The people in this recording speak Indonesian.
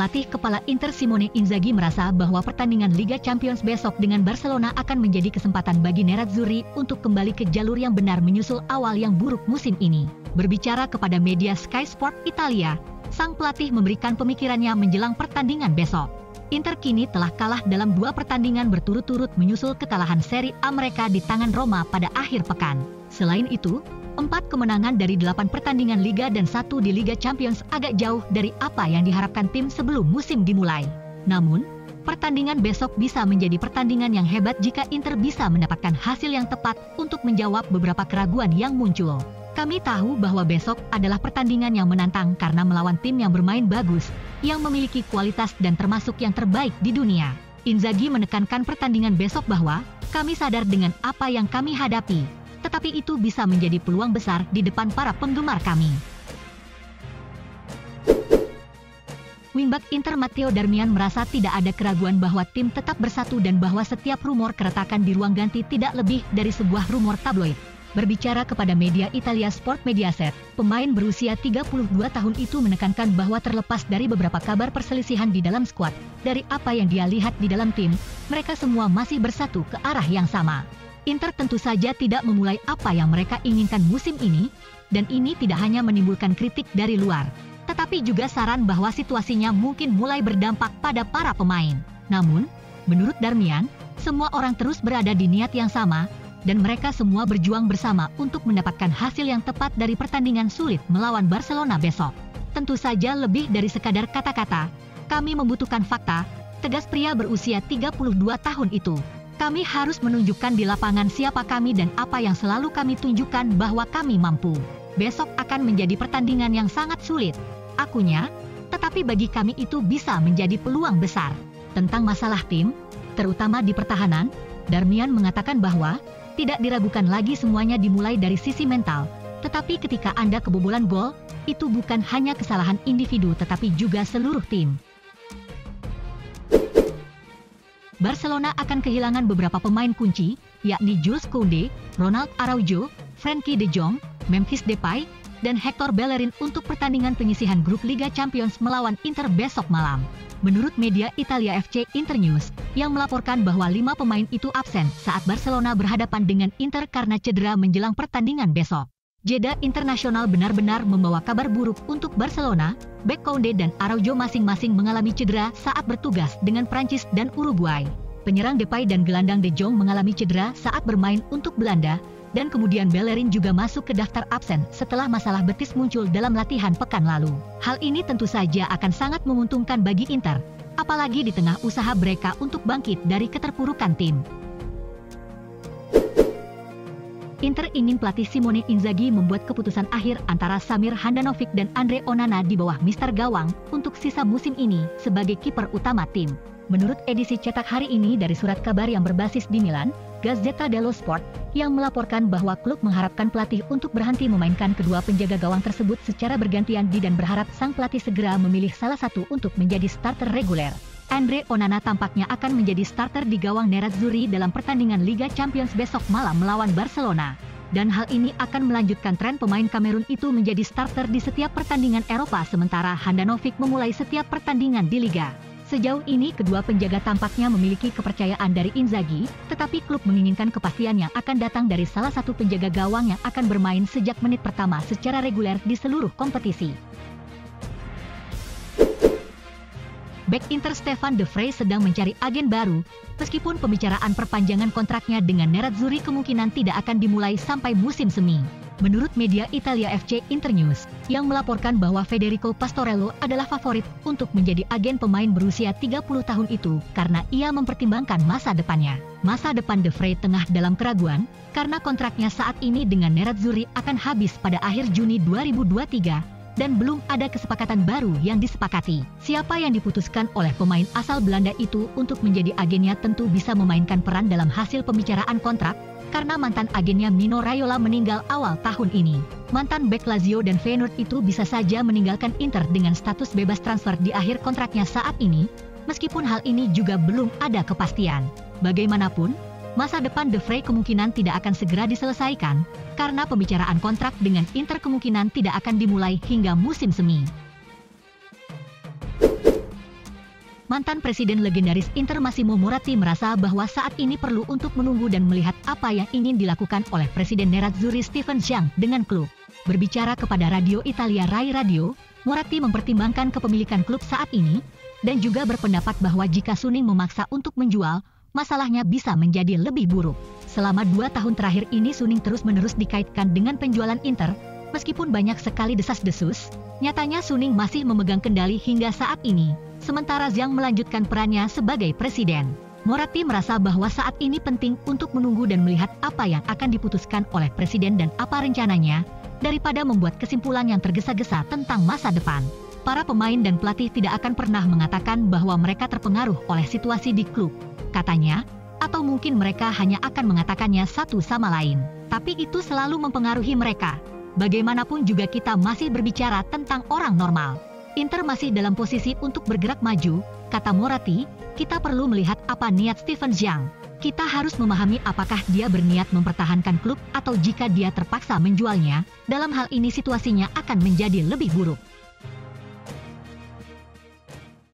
Pelatih kepala Inter Simone Inzaghi merasa bahwa pertandingan Liga Champions besok dengan Barcelona akan menjadi kesempatan bagi Nerazzurri untuk kembali ke jalur yang benar menyusul awal yang buruk musim ini. Berbicara kepada media Sky Sport Italia, sang pelatih memberikan pemikirannya menjelang pertandingan besok. Inter kini telah kalah dalam 2 pertandingan berturut-turut menyusul kekalahan Serie A mereka di tangan Roma pada akhir pekan. Selain itu, 4 kemenangan dari 8 pertandingan Liga dan 1 di Liga Champions agak jauh dari apa yang diharapkan tim sebelum musim dimulai. Namun, pertandingan besok bisa menjadi pertandingan yang hebat jika Inter bisa mendapatkan hasil yang tepat untuk menjawab beberapa keraguan yang muncul. Kami tahu bahwa besok adalah pertandingan yang menantang karena melawan tim yang bermain bagus, yang memiliki kualitas dan termasuk yang terbaik di dunia. Inzaghi menekankan pertandingan besok bahwa, kami sadar dengan apa yang kami hadapi, tetapi itu bisa menjadi peluang besar di depan para penggemar kami. Wingback Inter Matteo Darmian merasa tidak ada keraguan bahwa tim tetap bersatu dan bahwa setiap rumor keretakan di ruang ganti tidak lebih dari sebuah rumor tabloid. Berbicara kepada media Italia Sport Mediaset, pemain berusia 32 tahun itu menekankan bahwa terlepas dari beberapa kabar perselisihan di dalam skuad, dari apa yang dia lihat di dalam tim, mereka semua masih bersatu ke arah yang sama. Inter tentu saja tidak memulai apa yang mereka inginkan musim ini, dan ini tidak hanya menimbulkan kritik dari luar, tetapi juga saran bahwa situasinya mungkin mulai berdampak pada para pemain. Namun, menurut Darmian, semua orang terus berada di niat yang sama, dan mereka semua berjuang bersama untuk mendapatkan hasil yang tepat dari pertandingan sulit melawan Barcelona besok. Tentu saja lebih dari sekadar kata-kata, kami membutuhkan fakta, tegas pria berusia 32 tahun itu. Kami harus menunjukkan di lapangan siapa kami dan apa yang selalu kami tunjukkan bahwa kami mampu. Besok akan menjadi pertandingan yang sangat sulit, akunya, tetapi bagi kami itu bisa menjadi peluang besar. Tentang masalah tim, terutama di pertahanan, Darmian mengatakan bahwa, tidak diragukan lagi semuanya dimulai dari sisi mental, tetapi ketika Anda kebobolan gol, itu bukan hanya kesalahan individu tetapi juga seluruh tim. Barcelona akan kehilangan beberapa pemain kunci, yakni Jules Koundé, Ronald Araujo, Frenkie de Jong, Memphis Depay, dan Hector Bellerin untuk pertandingan penyisihan grup Liga Champions melawan Inter besok malam. Menurut media Italia FC Internews, yang melaporkan bahwa 5 pemain itu absen saat Barcelona berhadapan dengan Inter karena cedera menjelang pertandingan besok. Jeda internasional benar-benar membawa kabar buruk untuk Barcelona. Bek Koundé dan Araujo masing-masing mengalami cedera saat bertugas dengan Prancis dan Uruguay. Penyerang Depay dan gelandang De Jong mengalami cedera saat bermain untuk Belanda, dan kemudian Bellerin juga masuk ke daftar absen setelah masalah betis muncul dalam latihan pekan lalu. Hal ini tentu saja akan sangat menguntungkan bagi Inter, apalagi di tengah usaha mereka untuk bangkit dari keterpurukan tim. Inter ingin pelatih Simone Inzaghi membuat keputusan akhir antara Samir Handanovic dan Andre Onana di bawah mister gawang untuk sisa musim ini sebagai kiper utama tim. Menurut edisi cetak hari ini dari surat kabar yang berbasis di Milan, Gazzetta dello Sport, yang melaporkan bahwa klub mengharapkan pelatih untuk berhenti memainkan kedua penjaga gawang tersebut secara bergantian dan berharap sang pelatih segera memilih salah satu untuk menjadi starter reguler. Andre Onana tampaknya akan menjadi starter di gawang Nerazzurri dalam pertandingan Liga Champions besok malam melawan Barcelona. Dan hal ini akan melanjutkan tren pemain Kamerun itu menjadi starter di setiap pertandingan Eropa sementara Handanovic memulai setiap pertandingan di Liga. Sejauh ini kedua penjaga tampaknya memiliki kepercayaan dari Inzaghi, tetapi klub menginginkan kepastian yang akan datang dari salah satu penjaga gawang yang akan bermain sejak menit pertama secara reguler di seluruh kompetisi. Bek Inter Stefan de Vrij sedang mencari agen baru, meskipun pembicaraan perpanjangan kontraknya dengan Nerazzurri kemungkinan tidak akan dimulai sampai musim semi. Menurut media Italia FC Internews, yang melaporkan bahwa Federico Pastorello adalah favorit untuk menjadi agen pemain berusia 30 tahun itu karena ia mempertimbangkan masa depannya. Masa depan de Vrij tengah dalam keraguan, karena kontraknya saat ini dengan Nerazzurri akan habis pada akhir Juni 2023, dan belum ada kesepakatan baru yang disepakati. Siapa yang diputuskan oleh pemain asal Belanda itu untuk menjadi agennya tentu bisa memainkan peran dalam hasil pembicaraan kontrak, karena mantan agennya Mino Raiola meninggal awal tahun ini. Mantan bek Lazio dan Feyenoord itu bisa saja meninggalkan Inter dengan status bebas transfer di akhir kontraknya saat ini, meskipun hal ini juga belum ada kepastian. Bagaimanapun, masa depan de Vrij kemungkinan tidak akan segera diselesaikan, karena pembicaraan kontrak dengan Inter kemungkinan tidak akan dimulai hingga musim semi. Mantan presiden legendaris Inter Massimo Moratti merasa bahwa saat ini perlu untuk menunggu dan melihat apa yang ingin dilakukan oleh Presiden Nerazzurri Steven Zhang dengan klub. Berbicara kepada Radio Italia Rai Radio, Moratti mempertimbangkan kepemilikan klub saat ini, dan juga berpendapat bahwa jika Suning memaksa untuk menjual, masalahnya bisa menjadi lebih buruk. Selama 2 tahun terakhir ini Suning terus-menerus dikaitkan dengan penjualan Inter, meskipun banyak sekali desas-desus, nyatanya Suning masih memegang kendali hingga saat ini. Sementara Zhang melanjutkan perannya sebagai presiden. Moratti merasa bahwa saat ini penting untuk menunggu dan melihat apa yang akan diputuskan oleh presiden dan apa rencananya, daripada membuat kesimpulan yang tergesa-gesa tentang masa depan. Para pemain dan pelatih tidak akan pernah mengatakan bahwa mereka terpengaruh oleh situasi di klub, katanya, atau mungkin mereka hanya akan mengatakannya satu sama lain. Tapi itu selalu mempengaruhi mereka. Bagaimanapun juga kita masih berbicara tentang orang normal. Inter masih dalam posisi untuk bergerak maju, kata Moratti. Kita perlu melihat apa niat Steven Zhang. Kita harus memahami apakah dia berniat mempertahankan klub atau jika dia terpaksa menjualnya. Dalam hal ini situasinya akan menjadi lebih buruk.